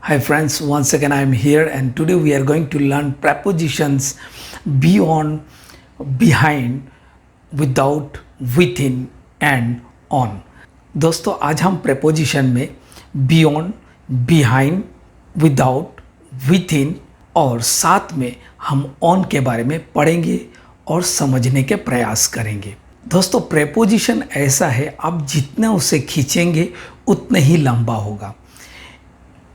Hi friends, once again I am here and today we are going to learn prepositions beyond, behind, without, within and on. दोस्तों आज हम preposition में beyond, behind, without, within और साथ में हम on के बारे में पढ़ेंगे और समझने के प्रयास करेंगे। दोस्तों preposition ऐसा है, आप जितना उसे खींचेंगे उतना ही लंबा होगा,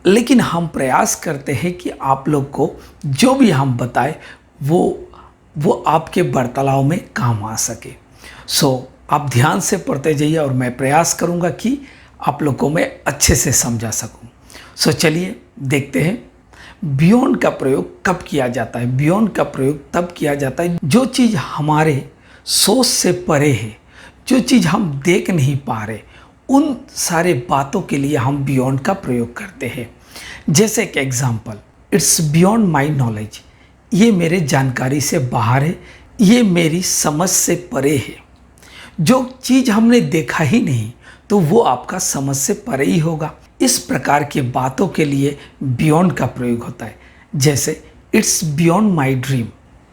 लेकिन हम प्रयास करते हैं कि आप लोग को जो भी हम बताएं वो आपके वार्तालाप में काम आ सके। आप ध्यान से पढ़ते जाइए और मैं प्रयास करूंगा कि आप लोग को मैं अच्छे से समझा सकूं। चलिए देखते हैं बियॉन्ड का प्रयोग कब किया जाता है। बियॉन्ड का प्रयोग तब किया जाता है जो चीज़ हमारे सोच से परे है, जो चीज़ हम देख नहीं पा रहे, उन सारे बातों के लिए हम बियॉन्ड का प्रयोग करते हैं। जैसे कि example, it's beyond my knowledge, ये मेरे जानकारी से बाहर है, ये मेरी समझ से परे है। जो चीज़ हमने देखा ही नहीं तो वो आपका समझ से परे ही होगा। इस प्रकार की बातों के लिए बियॉन्ड का प्रयोग होता है। जैसे इट्स बियॉन्ड माई ड्रीम,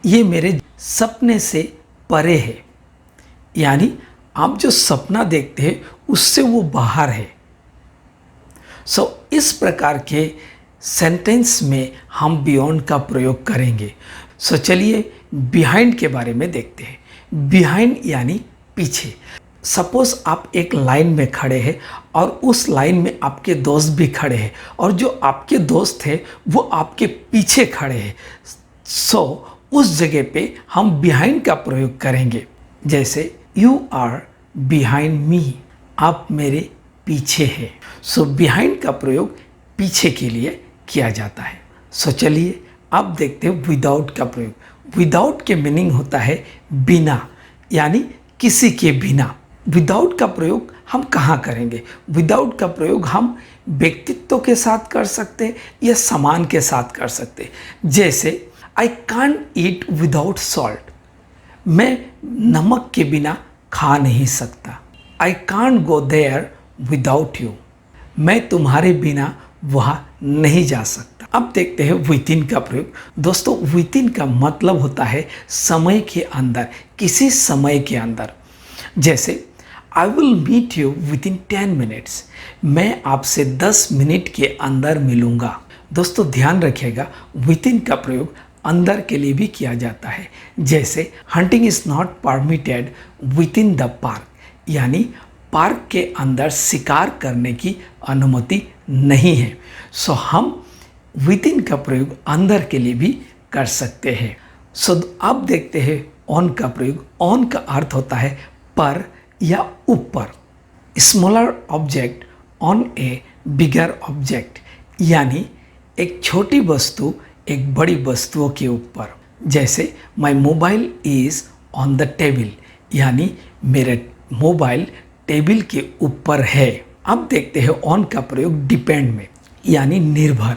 ये मेरे सपने से परे है, यानी आप जो सपना देखते हैं उससे वो बाहर है। इस प्रकार के सेंटेंस में हम बियॉन्ड का प्रयोग करेंगे। चलिए बिहाइंड के बारे में देखते हैं। बिहाइंड यानी पीछे। सपोज आप एक लाइन में खड़े हैं और उस लाइन में आपके दोस्त भी खड़े हैं और जो आपके दोस्त हैं वो आपके पीछे खड़े हैं। उस जगह पे हम बिहाइंड का प्रयोग करेंगे। जैसे यू आर बिहाइंड मी, आप मेरे पीछे है। बिहाइंड का प्रयोग पीछे के लिए किया जाता है। चलिए अब देखते हैं विदाउट का प्रयोग। विदाउट के मीनिंग होता है बिना, यानी किसी के बिना। विदाउट का प्रयोग हम कहाँ करेंगे? विदाउट का प्रयोग हम व्यक्तित्व के साथ कर सकते या सामान के साथ कर सकते। जैसे I can't eat without salt, मैं नमक के बिना खा नहीं सकता। I can't go there without you, मैं तुम्हारे बिना वहाँ नहीं जा सकता। अब देखते हैं विथिन का प्रयोग। दोस्तों विथिन का मतलब होता है समय के अंदर, किसी समय के अंदर। जैसे I will meet you within 10 minutes, मैं आपसे 10 मिनट के अंदर मिलूँगा। दोस्तों ध्यान रखिएगा, विथिन का प्रयोग अंदर के लिए भी किया जाता है। जैसे hunting is not permitted within the park, यानी पार्क के अंदर शिकार करने की अनुमति नहीं है। हम विथिन का प्रयोग अंदर के लिए भी कर सकते हैं। अब देखते हैं ऑन का प्रयोग। ऑन का अर्थ होता है पर या ऊपर। Smaller object on a bigger object, यानी एक छोटी वस्तु एक बड़ी वस्तुओं के ऊपर। जैसे my mobile is on the table, यानी मेरा मोबाइल टेबल के ऊपर है। अब देखते हैं ऑन का प्रयोग डिपेंड में, यानी निर्भर।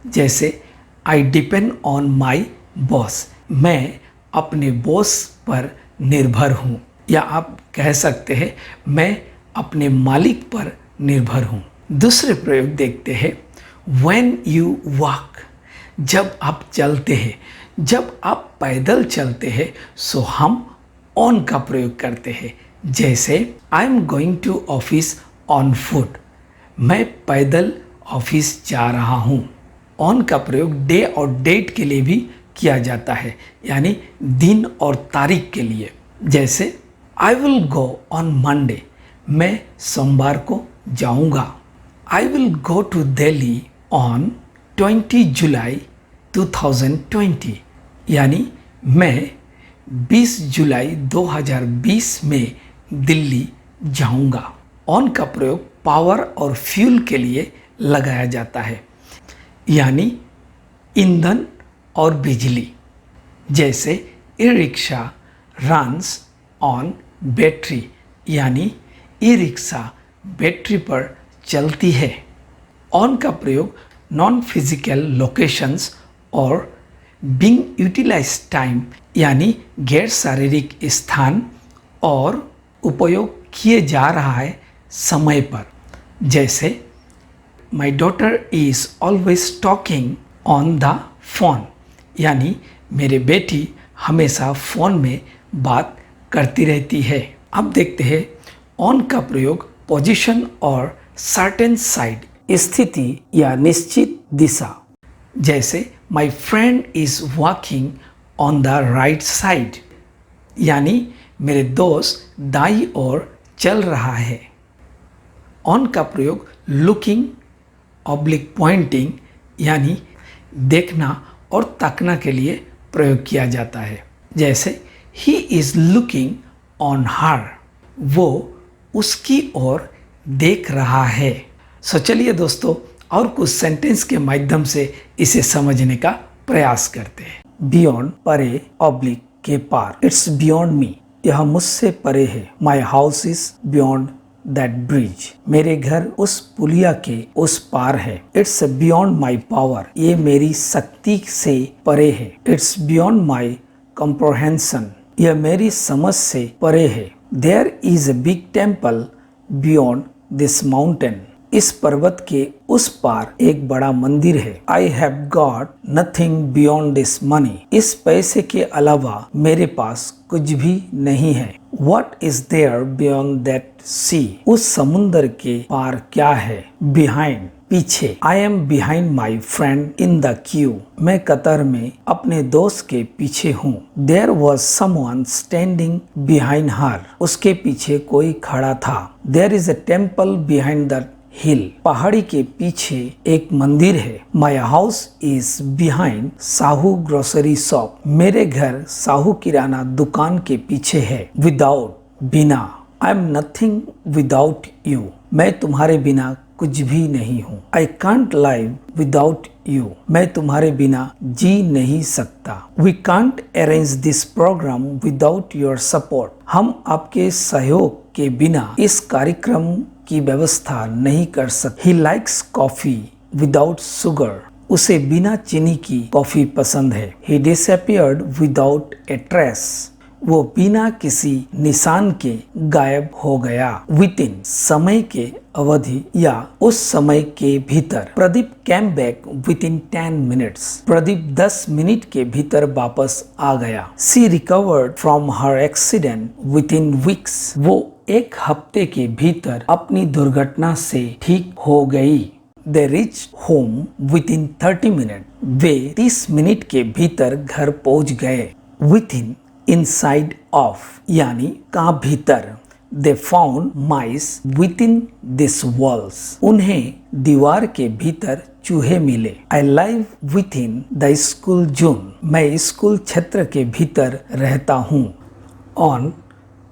जैसे I depend on my boss, मैं अपने बॉस पर निर्भर हूँ। या आप कह सकते हैं मैं अपने मालिक पर निर्भर हूँ। दूसरे प्रयोग देखते हैं व्हेन यू वॉक, जब आप चलते हैं, जब आप पैदल चलते हैं हम ऑन का प्रयोग करते हैं। जैसे I am going to office on foot, मैं पैदल ऑफिस जा रहा हूँ। ऑन का प्रयोग डे और डेट के लिए भी किया जाता है, यानी दिन और तारीख के लिए। जैसे I will go on Monday, मैं सोमवार को जाऊँगा। I will go to Delhi on 20 July 2020, यानी मैं 20 जुलाई 2020 में दिल्ली जाऊंगा। ऑन का प्रयोग पावर और फ्यूल के लिए लगाया जाता है, यानी ईंधन और बिजली। जैसे e rickshaw runs on battery, यानी ई रिक्शा बैटरी पर चलती है। ऑन का प्रयोग नॉन फिजिकल लोकेशंस और बीइंग यूटिलाइज टाइम, यानी गैर शारीरिक स्थान और उपयोग किए जा रहा है समय पर। जैसे my daughter is always talking on the phone, यानी मेरे बेटी हमेशा फ़ोन में बात करती रहती है। अब देखते हैं ऑन का प्रयोग पोजीशन और सर्टेन साइड, स्थिति या निश्चित दिशा। जैसे my friend is walking on the right side, यानी मेरे दोस्त दाई ओर चल रहा है। ऑन का प्रयोग लुकिंग ऑब्लिक पॉइंटिंग, यानी देखना और तकना के लिए प्रयोग किया जाता है। जैसे he is looking on her, वो उसकी ओर देख रहा है। सो चलिए दोस्तों, और कुछ सेंटेंस के माध्यम से इसे समझने का प्रयास करते हैं। बियॉन्ड, परे, ऑब्लिक के पार। इट्स बियॉन्ड मी, यह मुझसे परे है। My house is beyond that bridge, मेरे घर उस पुलिया के उस पार है। इट्स बियॉन्ड माई पावर, ये मेरी शक्ति से परे है। इट्स बियॉन्ड माई कॉम्प्रहेंशन, यह मेरी समझ से परे है। There is a big temple beyond this mountain, इस पर्वत के उस पार एक बड़ा मंदिर है। I have got nothing beyond this money, इस पैसे के अलावा मेरे पास कुछ भी नहीं है। What is there beyond that sea, उस समुंदर के पार क्या है। बिहाइंड, पीछे। I am behind my friend in the queue, मैं कतार में अपने दोस्त के पीछे हूँ। There was someone standing behind her, उसके पीछे कोई खड़ा था। There is a temple behind the hill, पहाड़ी के पीछे एक मंदिर है। My house is behind Sahu grocery shop, मेरे घर साहू किराना दुकान के पीछे है। विदाउट, बिना। I am nothing without you, मैं तुम्हारे बिना कुछ भी नहीं हूँ। I can't live without you, मैं तुम्हारे बिना जी नहीं सकता। We can't arrange this programme without your support, हम आपके सहयोग के बिना इस कार्यक्रम की व्यवस्था नहीं कर सकते। He likes coffee without sugar, उसे बिना चीनी की कॉफी पसंद है। ही डिसअपियर्ड विदाउट ए ट्रेस, वो बिना किसी निशान के गायब हो गया। विद इन, समय के अवधि या उस समय के भीतर। Pradeep came back with in 10 minutes, Pradeep 10 minute के भीतर वापस आ गया। She recovered from her accident with in weeks, वो एक हफ्ते के भीतर अपनी दुर्घटना से ठीक हो गई। They reach home within 30 minute, वे 30 मिनट के भीतर घर पहुंच गए। विद इन, इनसाइड ऑफ, यानी का भीतर। They found mice within this walls, उन्हें दीवार के भीतर चूहे मिले। I live within the school zone, मैं स्कूल क्षेत्र के भीतर रहता हूँ। ऑन,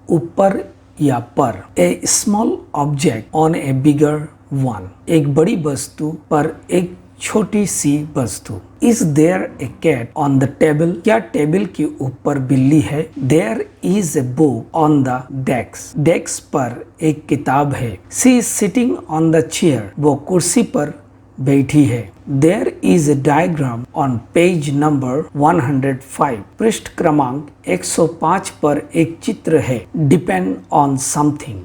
ऊपर या पर। A small object on a bigger one, एक बड़ी वस्तु पर एक छोटी सी वस्तु। Is there a cat on the table, क्या टेबल के ऊपर बिल्ली है। There is a book on the desk, desk पर एक किताब है। She is sitting on the chair, वो कुर्सी पर बैठी है। There is a diagram on page number 105, पृष्ठ क्रमांक 105 पर एक चित्र है। डिपेंड ऑन समथिंग,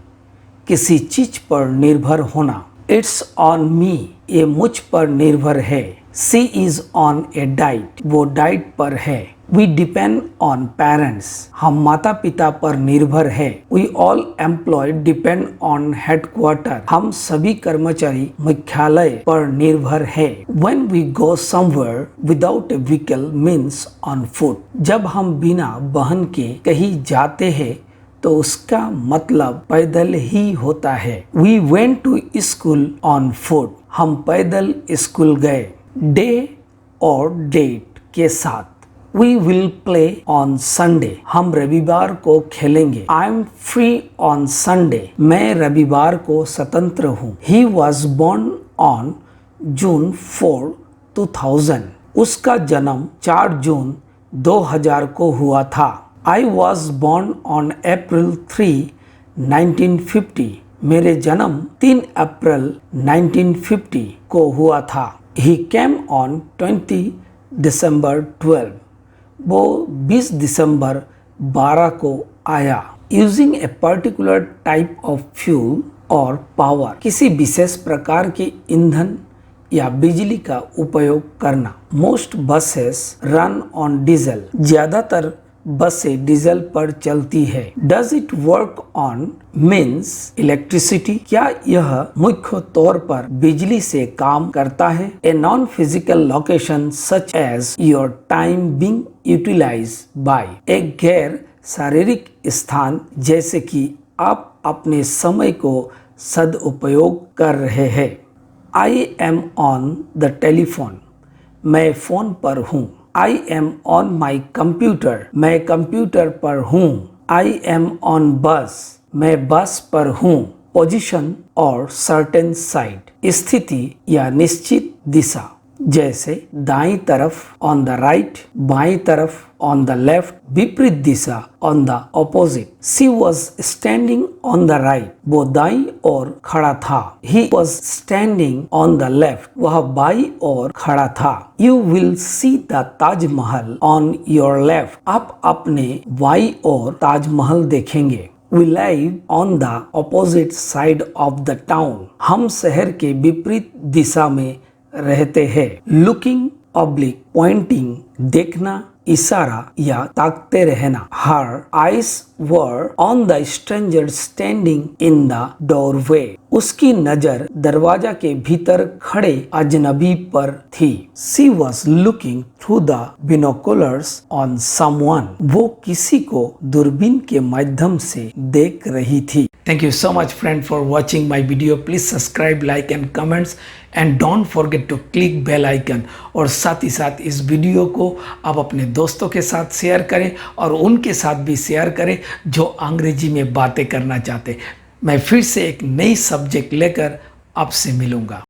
किसी चीज पर निर्भर होना। इट्स ऑन मी, ये मुझ पर निर्भर है। She is on A diet, वो डाइट पर है। वी डिपेंड ऑन पेरेंट्स, हम माता पिता पर निर्भर है। We all employ depend on headquarter, हम सभी कर्मचारी मुख्यालय पर निर्भर है। When we go somewhere without a vehicle means on foot, जब हम बिना वाहन के कहीं जाते हैं तो उसका मतलब पैदल ही होता है। We went to school on foot, हम पैदल स्कूल गए। डे और डेट के साथ। We will play on Sunday, हम रविवार को खेलेंगे। I am free on Sunday, मैं रविवार को स्वतंत्र हूँ। He was born on June 4, 2000, उसका जन्म 4 जून 2000 को हुआ था। I was born on April 3, 1950, मेरे जन्म 3 अप्रैल 1950 को हुआ था। He came on 20 December 12, वो 20 दिसंबर 12 को आया। Using a particular type of fuel, और पावर, किसी विशेष प्रकार की ईंधन या बिजली का उपयोग करना। Most buses run on diesel, ज्यादातर बसें डीजल पर चलती है। Does it work on means electricity, क्या यह मुख्य तौर पर बिजली से काम करता है। A non physical location such as your time being utilised by, एक गैर शारीरिक स्थान जैसे कि आप अपने समय को सदुपयोग कर रहे हैं। I am on the telephone, मैं फोन पर हूँ। I am on my computer, मैं कंप्यूटर पर हूँ। आई एम ऑन बस, मैं बस पर हूँ। पोजीशन और सर्टेन साइड, स्थिति या निश्चित दिशा, जैसे दाईं तरफ ऑन द राइट, बाईं तरफ ऑन द लेफ्ट, विपरीत दिशा on the opposite. She was standing on the right, वो दाईं ओर खड़ा था। He was standing on the left, वह बाईं ओर खड़ा था। You will see the Taj Mahal on your left, आप अपने बाईं ओर ताजमहल देखेंगे। We live on the opposite side of the town, हम शहर के विपरीत दिशा में रहते हैं। लुकिंग ऑब्लिक पॉइंटिंग, देखना, इशारा या ताकते रहना। Her eyes were on the stranger standing in the doorway, उसकी नजर दरवाजा के भीतर खड़े अजनबी पर थी। She was looking through the binoculars on someone, वो किसी को दूरबीन के माध्यम से देख रही थी। Thank you so much friend for watching my video. Please subscribe, like and comments and don't forget to click bell icon. और साथ ही साथ इस वीडियो को आप अपने दोस्तों के साथ शेयर करें और उनके साथ भी शेयर करें जो अंग्रेजी में बातें करना चाहते। मैं फिर से एक नई सब्जेक्ट लेकर आपसे मिलूँगा।